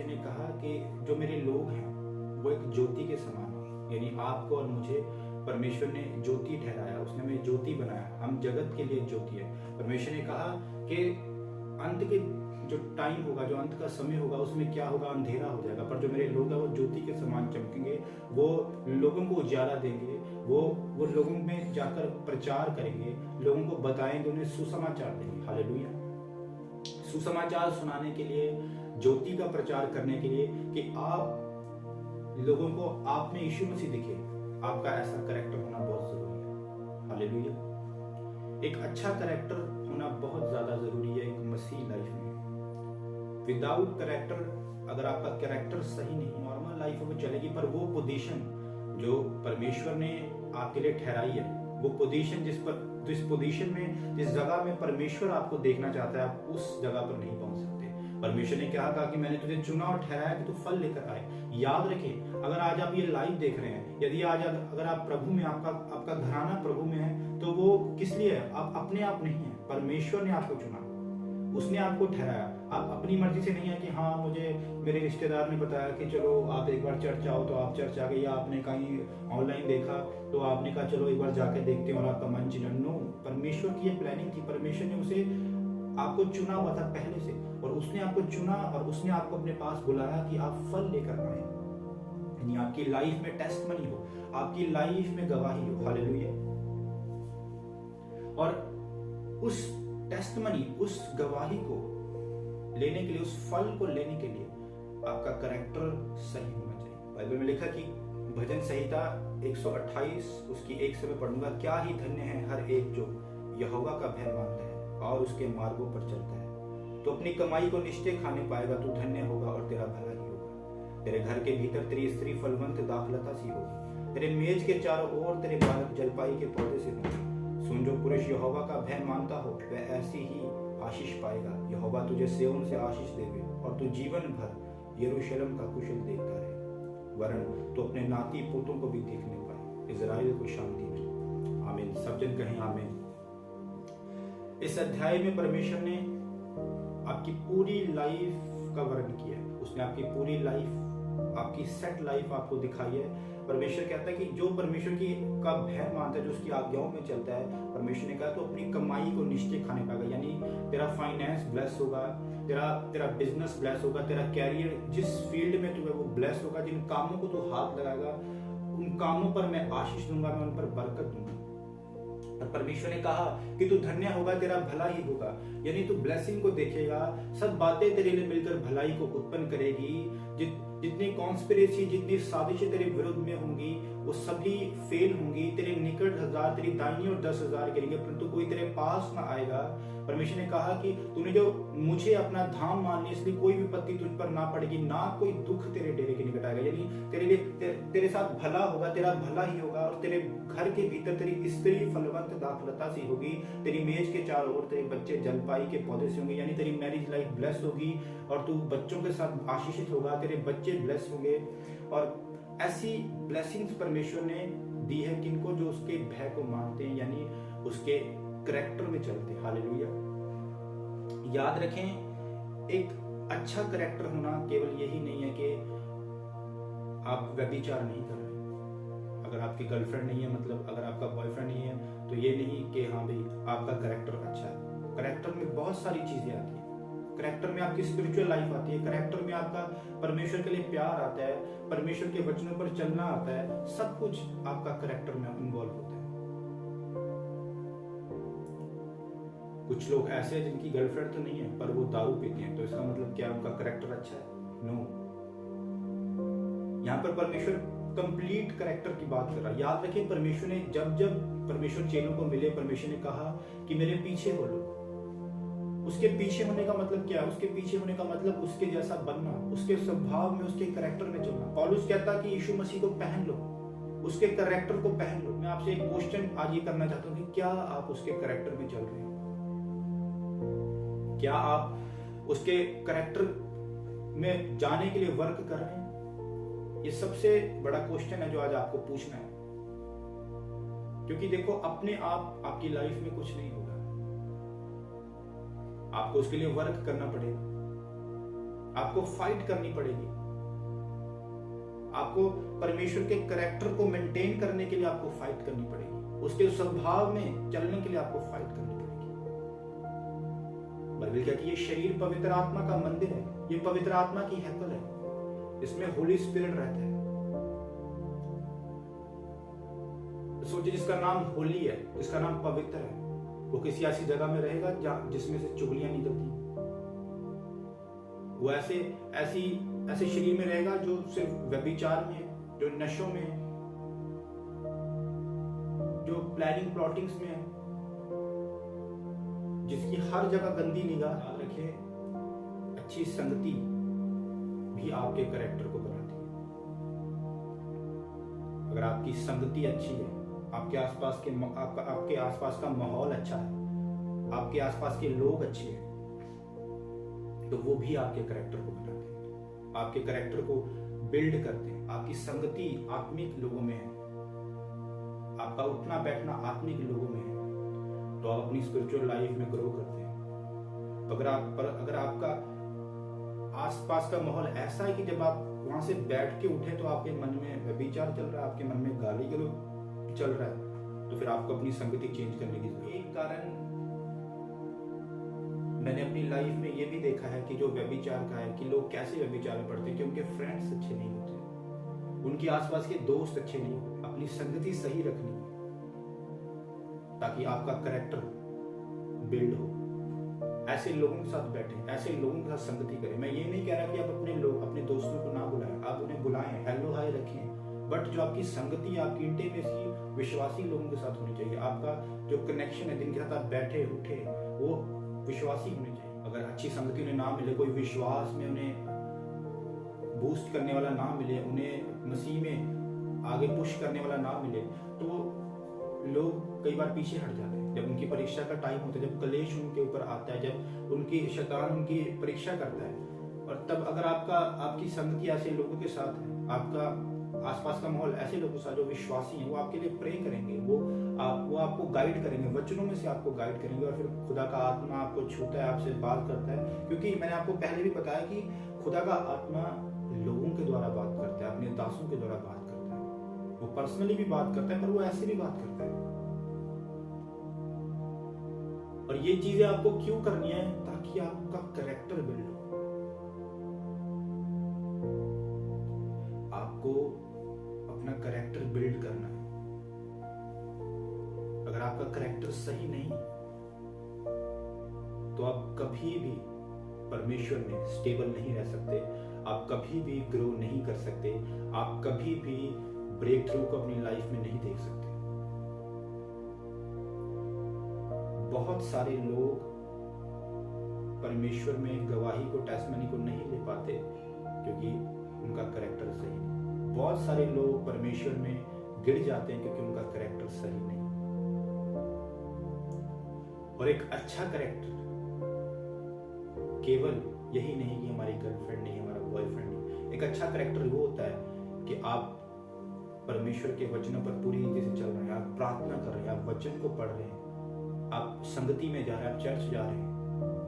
परमेश्वर ने कहा कि जो मेरे लोग हैं वो एक ज्योति के समान है, यानी आपको और मुझे परमेश्वर ने ज्योति ठहराया, उसने हमें ज्योति बनाया, हम जगत के लिए ज्योति है। परमेश्वर ने कहा कि अंत के जो टाइम होगा, जो अंत का समय होगा, उसमें क्या होगा, अंधेरा हो जाएगा, पर जो मेरे लोग हैं वो ज्योति के समान चमकेंगे, वो लोगों को उजाला देंगे, वो लोगों में जाकर प्रचार करेंगे, लोगों को बताएंगे, उन्हें सुसमाचार देंगे। हालेलुया। सुसमाचार सुनाने के लिए, ज्योति का प्रचार करने के लिए कि आप लोगों को आप में यीशु मसीह दिखे, आपका ऐसा कैरेक्टर होना बहुत जरूरी है। हालेलुया। एक अच्छा कैरेक्टर होना बहुत ज्यादा जरूरी है एक मसीह लाइफ में। विदाउट कैरेक्टर, अगर आपका कैरेक्टर सही नहीं, नॉर्मल लाइफ में चलेगी, पर वो पोजीशन जो परमेश्वर ने आपके लिए ठहराई है, वो पोजीशन जिस पोजीशन में, जिस जगह में परमेश्वर आपको देखना चाहता है, आप उस जगह पर नहीं पहुंच सकते। परमेश्वर ने क्या कहा कि मैंने तुझे चुना और ठहराया कि तू फल लेकर आए। याद रखें, अगर आज आप ये लाइव देख रहे हैं, यदि आज अगर आप प्रभु में, आपका घराना प्रभु में है, तो वो किस लिए है? आप अपने आप नहीं है, परमेश्वर ने आपको चुना, उसने आपको ठहराया। आप अपनी मर्जी से नहीं है कि हाँ मुझे मेरे रिश्तेदार ने बताया कि चलो आप एक बार चर्च आओ, तो आप चर्च आ गए, या आपने कहीं ऑनलाइन देखा तो आपने कहा चलो एक बार जाके देखते हैं और आपका मन चिन्ह। नो, परमेश्वर की ये प्लानिंग थी। परमेश्वर ने उसे आपको चुना हुआ था पहले से, और उसने आपको चुना और उसने आपको अपने पास बुलाया कि आप फल लेकर आए, यानी आपकी लाइफ में टेस्टमनी हो, आपकी लाइफ में गवाही हो। हालेलुया। और उस टेस्टमनी, उस गवाही को लेने के लिए, उस फल को लेने के लिए आपका कैरेक्टर सही होना चाहिए। बाइबल में लिखा कि भजन संहिता 128 उसकी 1 से मैं पढ़ूंगा, क्या ही धन्य है हर एक जो यहोवा का भय मानता है और उसके मार्गों पर चलता है, तो अपनी कमाई को निश्चय खाने पाएगा, तू धन्य होगा और तेरा भला ही होगा। तेरे घर के भीतर तेरी स्त्री फलवंत दाखलता सी होगी, तेरे मेज के चारों ओर तेरे बालक जलपाई के पौधे से होंगे। सुन, जो पुरुष यहोवा का भय मानता हो वह ऐसी ही आशीष पाएगा। यहोवा तुझे सिय्योन से आशीष देवे और तू जीवन भर यरूशलेम का कुशल देखता रहे, वरन तो अपने नाती पोतों को भी देखने पाए, इजराइल को शांति मिले। आमीन। सब जन कहें आमीन। इस अध्याय में परमेश्वर ने आपकी पूरी लाइफ का वर्णन किया है। उसने आपकी पूरी लाइफ, आपकी सेट लाइफ आपको दिखाई है। परमेश्वर कहता है कि जो परमेश्वर की का भय मानता है, जो उसकी आज्ञाओं में चलता है, परमेश्वर ने कहा तो अपनी कमाई को निश्चय खाने पाएगा, यानी तेरा फाइनेंस ब्लेस होगा, तेरा बिजनेस ब्लेस होगा, तेरा कैरियर जिस फील्ड में तू है वो ब्लेस होगा। जिन कामों को तू हाथ लगाएगा उन कामों पर मैं आशीष दूंगा, मैं उन पर बरकत दूंगा। और परमेश्वर ने कहा कि तू धन्य होगा, तेरा भला ही होगा, यानी तू ब्लेसिंग को देखेगा, सब बातें तेरे लिए मिलकर भलाई को उत्पन्न करेगी। जितनी कॉन्स्पिरेसी, जितनी साजिशें तेरे विरुद्ध में होंगी वो सभी फेल होंगी। तेरे निकट 1000, तेरी दाहिनी ओर 10,000 गिरेंगे, परंतु कोई तेरे पास ना आएगा। परमेश्वर ने कहा कि तूने जो मुझे अपना धाम मान लिया, इसलिए कोई विपत्ति तुझ पर ना पड़ेगी, ना कोई दुख तेरे डेरे के निकट आएगा, यानी तेरे लिए तेरे साथ भला होगा, तेरा भला ही होगा। और तेरे घर के भीतर तेरी स्त्री फलवंत दाखलता सी होगी, तेरी मेज के चारों ओर तेरे बच्चे जलपाई के पौधे से होंगे, यानी तेरी मैरिज लाइफ ब्लेस होगी और तू बच्चों के साथ आशीषित होगा, तेरे बच्चे ब्लेस होंगे। और ऐसी ब्लेसिंग्स परमेश्वर ने दी है किनको? जो उसके भय को मानते हैं, यानी उसके कैरेक्टर में चलते हैं। हालेलुया। याद रखें, एक अच्छा कैरेक्टर होना केवल यही नहीं है कि आप व्यभिचार नहीं कर रहे। अगर आपकी गर्लफ्रेंड नहीं है, मतलब अगर आपका बॉयफ्रेंड नहीं है, तो ये नहीं कि हाँ भाई आपका कैरेक्टर अच्छा है। कैरेक्टर में बहुत सारी चीजें आती है। कैरेक्टर में आपकी स्पिरिचुअल लाइफ आती है, कैरेक्टर में आपका परमेश्वर के लिए प्यार आता है, परमेश्वर के वचनों पर चलना आता है, सब कुछ आपका कैरेक्टर में इन्वॉल्व होता है। कुछ लोग ऐसे हैं जिनकी गर्लफ्रेंड तो नहीं है पर वो दारू पीते हैं, तो इसका मतलब क्या उनका कैरेक्टर अच्छा है? नो। यहाँ पर परमेश्वर कंप्लीट कैरेक्टर की बात कर रहा है। याद रखिए, परमेश्वर ने जब परमेश्वर चेलों को मिले, परमेश्वर ने कहा कि मेरे पीछे हो लो। उसके पीछे होने का मतलब क्या है? उसके पीछे होने का मतलब उसके जैसा बनना, उसके स्वभाव में, उसके कैरेक्टर में चलना। पौलुस कहता कि यीशु मसीह को पहन लो, उसके कैरेक्टर को पहन लो। मैं आपसे एक क्वेश्चन आज ये करना चाहता हूँ कि क्या आप उसके कैरेक्टर में चल रहे हैं? क्या आप उसके कैरेक्टर में जाने के लिए वर्क कर रहे हैं? ये सबसे बड़ा क्वेश्चन है जो आज आपको पूछना है, क्योंकि देखो अपने आप आपकी लाइफ में कुछ नहीं होगा, आपको उसके लिए वर्क करना पड़ेगा। आपको फाइट करनी पड़ेगी। आपको परमेश्वर के कैरेक्टर को मेंटेन करने के लिए आपको फाइट करनी पड़ेगी। उसके स्वभाव में चलने के लिए आपको फाइट करनी पड़ेगी। बाइबल कहती है ये शरीर पवित्र आत्मा का मंदिर है, ये पवित्र आत्मा की हैकल है, इसमें होली स्पिरिट रहता है। सोचिए जिसका नाम होली है, जिसका नाम पवित्र है, वो किसी ऐसी जगह में रहेगा जिसमें से चुगलियां निकलती, वो ऐसे शरीर में रहेगा जो सिर्फ व्यभिचार में, जो नशों में, जो प्लानिंग प्लॉटिंग्स में है, जिसकी हर जगह गंदी निगाह। याद रखिए, अच्छी संगति भी आपके कैरेक्टर को बनाती है। अगर आपकी संगति अच्छी है, आपके आसपास का माहौल अच्छा है, आपके आसपास के लोग अच्छे हैं, तो वो भी आपके कैरेक्टर को बनाते हैं, आपके कैरेक्टर को बिल्ड करते हैं। आपकी संगति आत्मिक लोगों में है, आपका उठना बैठना आत्मिक लोगों में है, तो आप अपनी स्पिरिचुअल लाइफ में ग्रो करते हैं। अगर आपका आसपास का माहौल ऐसा है कि जब आप वहां से बैठ के उठे तो आपके मन में व्यभिचार चल रहा है, आपके मन में गाली गलौज चल रहा है, तो फिर आपको अपनी संगति चेंज करने की जरूरत है। एक कारण मैंने अपनी लाइफ में ये भी देखा है कि जो व्यभिचार का है, कि लोग कैसे व्यभिचार में पड़ते हैं, कि उनके फ्रेंड्स अच्छे नहीं होते, उनके आसपास के दोस्त अच्छे नहीं होते। अपनी संगति सही रखनी है ताकि आपका कैरेक्टर बिल्ड हो। ऐसे लोगों के साथ बैठे, ऐसे लोगों के साथ संगति करें। मैं ये नहीं कह रहा कि आप अपने दोस्तों को ना बुलाएं, आप उन्हें बुलाएं, हेलो हाय रखें, बट जो आपकी संगति, आपकी इंटीमेसी विश्वासी लोगों के साथ होनी चाहिए। आपका जो कनेक्शन है, जिनके साथ आप बैठे उठे, वो विश्वासी होने चाहिए। अगर अच्छी संगति उन्हें ना मिले, कोई विश्वास में उन्हें बूस्ट करने वाला ना मिले, उन्हें मसीह में आगे पुश करने वाला ना मिले, तो लोग कई बार पीछे हट जाते हैं। जब उनकी परीक्षा का टाइम होता है, जब कलेश उनके ऊपर आता है, जब उनकी शैतान उनकी परीक्षा करता है, और तब अगर आपकी संगति ऐसे लोगों के साथ है, आपका आसपास का माहौल ऐसे लोगों के साथ जो विश्वासी हैं, वो आपके लिए प्रे करेंगे, वो आपको गाइड करेंगे, वचनों में से आपको गाइड करेंगे, और फिर खुदा का आत्मा आपको छूता है, आपसे बात करता है। क्योंकि मैंने आपको पहले भी बताया कि खुदा का आत्मा लोगों के द्वारा बात करता है, अपने दासों के द्वारा बात करता है। वो पर्सनली भी बात करता है, पर वो ऐसे भी बात करता है। और ये चीजें आपको क्यों करनी है? ताकि आपका कैरेक्टर बिल्ड हो। आपको अपना कैरेक्टर बिल्ड करना है। अगर आपका कैरेक्टर सही नहीं तो आप कभी भी परमेश्वर में स्टेबल नहीं रह सकते, आप कभी भी ग्रो नहीं कर सकते, आप कभी भी ब्रेक थ्रू को अपनी लाइफ में नहीं देख सकते। बहुत सारे लोग परमेश्वर में गवाही को, टेस्टमनी को नहीं ले पाते क्योंकि उनका कैरेक्टर सही नहीं। बहुत सारे लोग परमेश्वर में गिर जाते हैं क्योंकि उनका कैरेक्टर सही नहीं। और एक अच्छा कैरेक्टर केवल यही नहीं कि हमारी गर्लफ्रेंड नहीं, हमारा बॉयफ्रेंड नहीं। एक अच्छा कैरेक्टर वो होता है कि आप परमेश्वर के वचनों पर पूरी रीति से चल रहे हैं, आप प्रार्थना कर रहे हैं, आप वचन को पढ़ रहे हैं, आप संगति में जा रहे हैं, आप चर्च जा रहे हैं,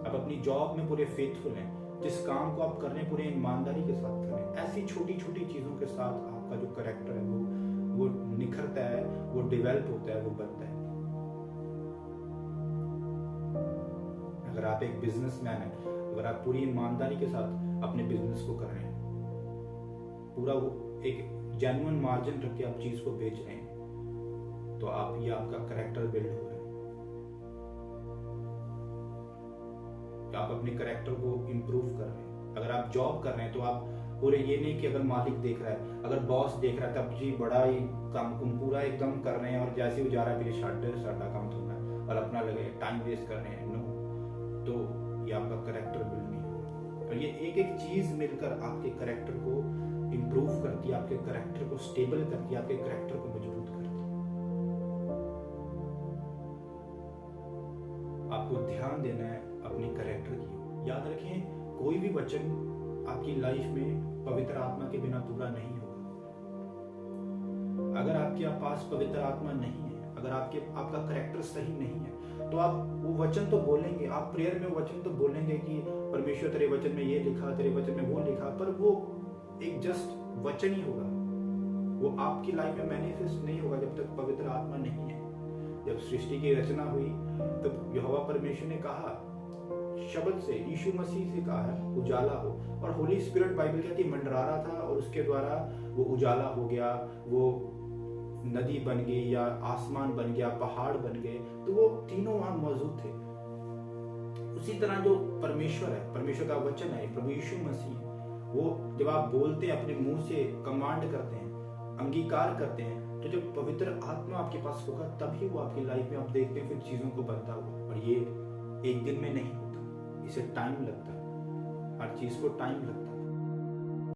आप अपनी जॉब में पूरे फेथफुल हैं, जिस काम को आप कर रहे हैं पूरे ईमानदारी के साथ कर रहे हैं। ऐसी छोटी छोटी चीजों के साथ आपका जो कैरेक्टर है वो निखरता है, वो डेवलप होता है, वो बनता है। अगर आप एक बिजनेसमैन हैं, अगर आप पूरी ईमानदारी के साथ अपने बिजनेस को कर रहे हैं, पूरा वो एक जेन्युइन मार्जिन रख के आप चीज को बेच रहे हैं, तो आपका कैरेक्टर बिल्ड हो रहा है। आप अपने कैरेक्टर को इंप्रूव कर रहे हैं। अगर आप जॉब कर रहे हैं तो आप पूरे ये नहीं कि अगर मालिक देख रहा है, अगर बॉस देख रहा है तब जी बड़ा ही काम पूरा एकदम कर रहे हैं, और जैसे वो जा रहा है फिर साढ़ा काम थोड़ा और अपना लगे टाइम वेस्ट कर रहे हैं। नो, तो ये आपका कैरेक्टर बिल्ड नहीं है। और ये एक एक चीज मिलकर आपके कैरेक्टर को इंप्रूव करती है, आपके कैरेक्टर को स्टेबल करती है, आपके कैरेक्टर को मजबूत करती है। आपको ध्यान देना है अपने कैरेक्टर की। याद रखें, कोई भी वचन आपकी लाइफ में पवित्र आत्मा के बिना पूरा नहीं होगा। अगर आपके पास पवित्र आत्मा नहीं है, अगर आपका कैरेक्टर सही नहीं है, तो आप वो वचन तो बोलेंगे, आप प्रेयर में वचन तो बोलेंगे कि परमेश्वर तेरे वचन में ये लिखा, तेरे वचन में वो लिखा, पर वो एक जस्ट वचन ही होगा, वो आपकी लाइफ में मैनिफेस्ट नहीं होगा जब तक पवित्र आत्मा नहीं है। जब सृष्टि की रचना हुई तब यहोवा परमेश्वर ने कहा शब्द से, यीशु मसीह से कहा है उजाला हो, और होली स्पिरिट बाइबल कहती है मंडरा रहा था और उसके द्वारा वो उजाला हो गया, वो नदी बन गई या आसमान बन गया, पहाड़ बन गए, तो वो तीनों वहां मौजूद थे। उसी तरह जो परमेश्वर है, परमेश्वर का वचन है, प्रभु यीशु मसीह, वो जब आप बोलते हैं, अपने मुंह से कमांड करते हैं, अंगीकार करते हैं, तो जब पवित्र आत्मा आपके पास होगा तभी वो आपकी लाइफ में आप देखते हैं फिर चीजों को बनता हुआ। और ये एक दिन में नहीं होता, इसे टाइम लगता है, हर चीज को टाइम लगता है।